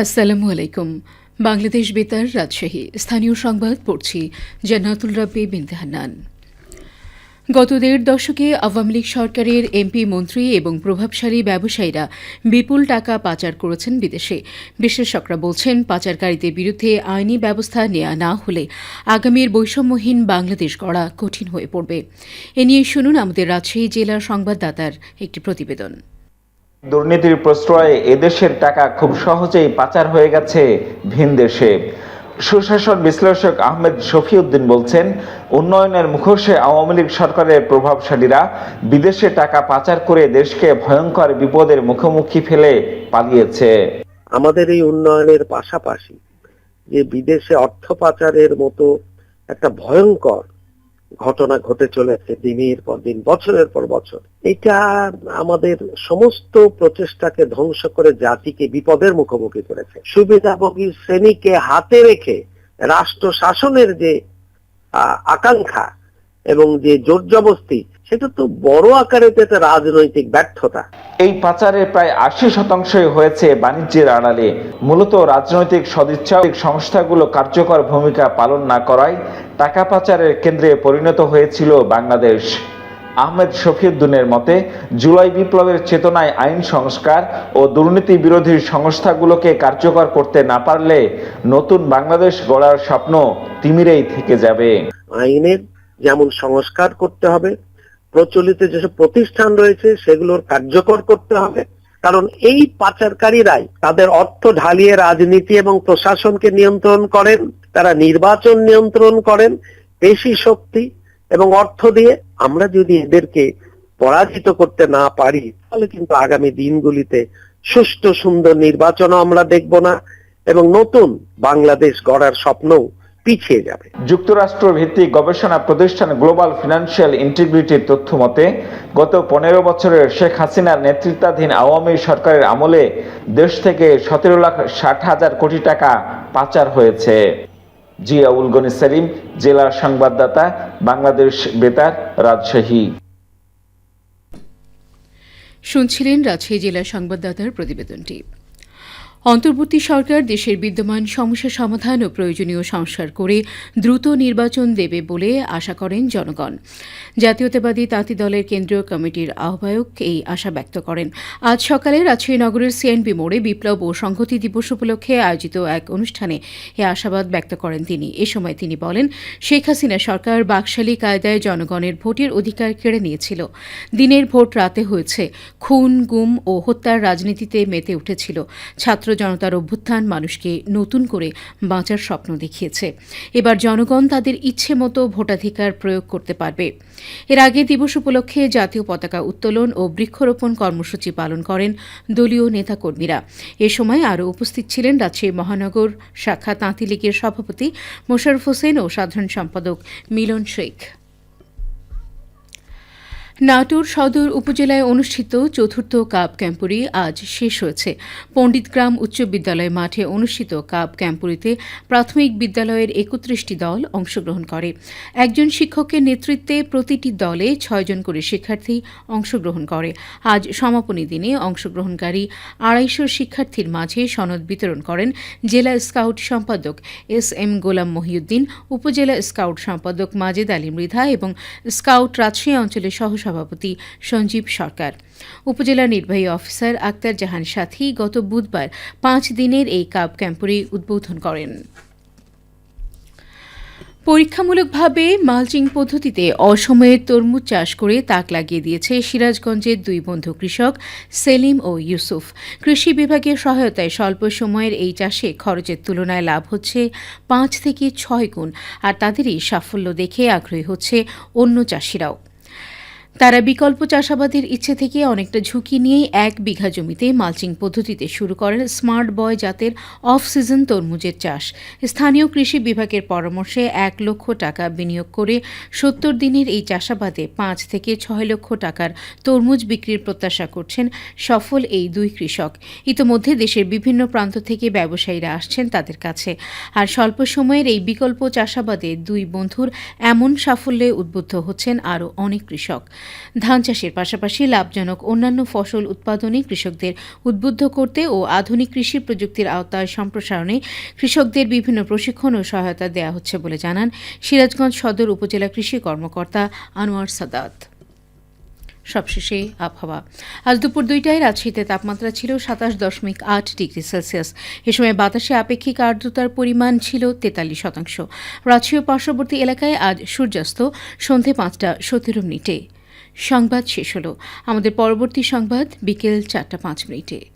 আসসালামু আলাইকুম। বাংলাদেশ বেতার, রাজশাহী। স্থানীয় সংবাদ পড়ছি জান্নাতুল রাব্বি বিনতে হান্নান। গত দেড় দশকে আওয়ামী লীগ সরকারের এমপি, মন্ত্রী এবং প্রভাবশালী ব্যবসায়ীরা বিপুল টাকা পাচার করেছেন বিদেশে। বিশ্লেষকরা বলছেন, পাচারকারীদের বিরুদ্ধে আইনি ব্যবস্থা নেওয়া না হলে আগামীর বৈষম্যহীন বাংলাদেশ গড়া কঠিন হয়ে পড়বে। এ নিয়ে শুনুন আমাদের রাজশাহী জেলার সংবাদদাতার একটি প্রতিবেদন। দুর্নীতির প্রশ্রয়ে এদেশের টাকা খুব সহজেই পাচার হয়ে গেছে ভিন দেশে। সুশাসন বিশ্লেষক আহমেদ শফিউদ্দিন বলছেন, উন্নয়নের মুখোশে আওয়ামী লীগ সরকারের প্রভাবশালীরা বিদেশে টাকা পাচার করে দেশকে ভয়ঙ্কর বিপদের মুখোমুখি ফেলে পালিয়েছে। আমাদের এই উন্নয়নের পাশাপাশি যে বিদেশে অর্থ পাচারের মতো একটা ভয়ঙ্কর ঘটনা ঘটে চলেছে দিনের পর দিন, বছরের পর বছর, এটা আমাদের সমস্ত প্রচেষ্টাকে ধ্বংস করে জাতিকে বিপদের মুখোমুখি করেছে। সুবিধাভোগী শ্রেণীকে হাতে রেখে রাষ্ট্র শাসনের যে আকাঙ্ক্ষা এবং যে জোরজবস্তি, সেটা তো বড় আকারে একটা রাজনৈতিক ব্যর্থতা। এই পাচারের প্রায় ৮০% হয়েছে বাণিজ্যের আড়ালে। মূলত রাজনৈতিক সদিচ্ছা সংস্থাগুলো কার্যকর ভূমিকা পালন না করায় টাকা পাচারের কেন্দ্রে পরিণত হয়েছিল বাংলাদেশ। আহমেদ শফিউদ্দিনের মতে, জুলাই বিপ্লবের চেতনায় আইন সংস্কার ও দুর্নীতি বিরোধী সংস্থাগুলোকে কার্যকর করতে না পারলে নতুন বাংলাদেশ গড়ার স্বপ্ন তিমিরেই থেকে যাবে। আইনের যেমন সংস্কার করতে হবে, প্রচলিত যেসব প্রতিষ্ঠান রয়েছে সেগুলোর কার্যকর করতে হবে, কারণ এই পাচারকারীরাই তাদের অর্থ ঢালিয়ে রাজনীতি এবং প্রশাসনকে নিয়ন্ত্রণ করেন, তারা নির্বাচন নিয়ন্ত্রণ করেন বেশি শক্তি এবং অর্থ দিয়ে। আমরা যদি এদেরকে পরাজিত করতে না পারি, তাহলে কিন্তু আগামী দিনগুলিতে সুষ্ঠু সুন্দর নির্বাচনও আমরা দেখব না এবং নতুন বাংলাদেশ গড়ার স্বপ্নও পিছিয়ে যাবে। যুক্তরাষ্ট্র ভিত্তিক গবেষণা প্রতিষ্ঠান গ্লোবাল ফিনান্সিয়াল ইন্টিগ্রিটির তথ্য মতে, গত ১৫ বছরের শেখ হাসিনার নেতৃত্বাধীন আওয়ামী সরকারের আমলে দেশ থেকে ১৭,৬০,০০০ কোটি টাকা পাচার হয়েছে। জিয়াউল গনি সেলিম, জেলার সংবাদদাতা, বাংলাদেশ বেতার, রাজশাহী। শুনছিলেন রাজশাহী জেলার সংবাদদাতার প্রতিবেদনটি। অন্তর্বর্তী সরকার দেশের বিদ্যমান সমস্যা সমাধান ও প্রয়োজনীয় সংস্কার করে দ্রুত নির্বাচন দেবে বলে আশা করেন জনগণ। জাতীয়তাবাদী তাঁতি দলের কেন্দ্রীয় কমিটির আহ্বায়ক এই আশা ব্যক্ত করেন। আজ সকালে রাজশাহী নগরের সিএনবি মোড়ে বিপ্লব ও সংহতি দিবস উপলক্ষে আয়োজিত এক অনুষ্ঠানে এ আশাবাদ ব্যক্ত করেন তিনি। এ সময় তিনি বলেন, শেখ হাসিনা সরকার বাকশালী কায়দায় জনগণের ভোটের অধিকার কেড়ে নিয়েছিল। দিনের ভোট রাতে হয়েছে। খুন, গুম ও হত্যার রাজনীতিতে মেতে উঠেছিল। ছাত্র জনতার অভ্যুত্থান মানুষকে নতুন করে বাঁচার স্বপ্ন দেখিয়েছে। এবার জনগণ তাদের ইচ্ছে মতো ভোটাধিকার প্রয়োগ করতে পারবে। এর আগে দিবস উপলক্ষে জাতীয় পতাকা উত্তোলন ও বৃক্ষরোপণ কর্মসূচি পালন করেন দলীয় নেতাকর্মীরা। এ সময় আরও উপস্থিত ছিলেন রাজশাহী মহানগর শাখা তাঁতি লীগের সভাপতি মোশাররফ হোসেন ও সাধারণ সম্পাদক মিলন শেখ। নাটোর সদর উপজেলায় অনুষ্ঠিত চতুর্থ কাপ ক্যাম্পুরি আজ শেষ হয়েছে। পণ্ডিতগ্রাম উচ্চ বিদ্যালয় মাঠে অনুষ্ঠিত কাপ ক্যাম্পুরিতে প্রাথমিক বিদ্যালয়ের ৩১টি দল অংশগ্রহণ করে। একজন শিক্ষকের নেতৃত্বে প্রতিটি দলে ৬ জন করে শিক্ষার্থী অংশগ্রহণ করে। আজ সমাপনী দিনে অংশগ্রহণকারী ২৫০ শিক্ষার্থীর মাঝে সনদ বিতরণ করেন জেলা স্কাউট সম্পাদক এস.এম. গোলাম মহিউদ্দিন, উপজেলা স্কাউট সম্পাদক মাজেদ আলী মৃধা এবং স্কাউট রাজশাহী অঞ্চলের সভাপতি সঞ্জীব সরকার। উপজেলা নির্বাহী অফিসার আক্তার জাহান সাথী গত বুধবার ৫ দিনের এই কাপ ক্যাম্পুরি উদ্বোধন করেন। পরীক্ষামূলকভাবে মালচিং পদ্ধতিতে অসময়ে তরমুজ চাষ করে তাক লাগিয়ে দিয়েছে সিরাজগঞ্জের দুই বন্ধু কৃষক সেলিম ও ইউসুফ। কৃষি বিভাগের সহায়তায় স্বল্প সময়ের এই চাষে খরচের তুলনায় লাভ হচ্ছে ৫ থেকে ৬ গুণ, আর তাদেরই সাফল্য দেখে আগ্রহী হচ্ছে অন্য চাষিরাও। তারা বিকল্প চাষাবাদের ইচ্ছে থেকে অনেকটা ঝুঁকি নিয়েই ১ বিঘা জমিতে মালচিং পদ্ধতিতে শুরু করেন স্মার্ট বয় জাতের অফ সিজন তরমুজের চাষ। স্থানীয় কৃষি বিভাগের পরামর্শে ১ লক্ষ টাকা বিনিয়োগ করে ৭০ দিনের এই চাষাবাদে ৫ থেকে ৬ লক্ষ টাকার তরমুজ বিক্রির প্রত্যাশা করছেন সফল এই দুই কৃষক। ইতোমধ্যে দেশের বিভিন্ন প্রান্ত থেকে ব্যবসায়ীরা আসছেন তাদের কাছে। আর স্বল্প সময়ের এই বিকল্প চাষাবাদে দুই বন্ধুর এমন সাফল্যে উদ্বুদ্ধ হচ্ছেন আরও অনেক কৃষক। ধান চাষের পাশাপাশি লাভজনক অন্যান্য ফসল উৎপাদনে কৃষকদের উদ্বুদ্ধ করতে ও আধুনিক কৃষি প্রযুক্তির আওতায় সম্প্রসারণে কৃষকদের বিভিন্ন প্রশিক্ষণ ও সহায়তা দেওয়া হচ্ছে বলে জানান সিরাজগঞ্জ সদর উপজেলা কৃষি কর্মকর্তা আনোয়ার সাদাত। সবশেষে আবহাওয়া। আজ দুপুর 2টায় রাজশাহীতে তাপমাত্রা ছিল 27.8 ডিগ্রি সেলসিয়াস। এ সময় বাতাসে আপেক্ষিক আর্দ্রতার পরিমাণ ছিল 43%। রাজশাহী ও পার্শ্ববর্তী এলাকায় আজ সূর্যাস্ত সন্ধে 5:17 সংবাদ শেষ হল। আমাদের পরবর্তী সংবাদ বিকেল 4:05।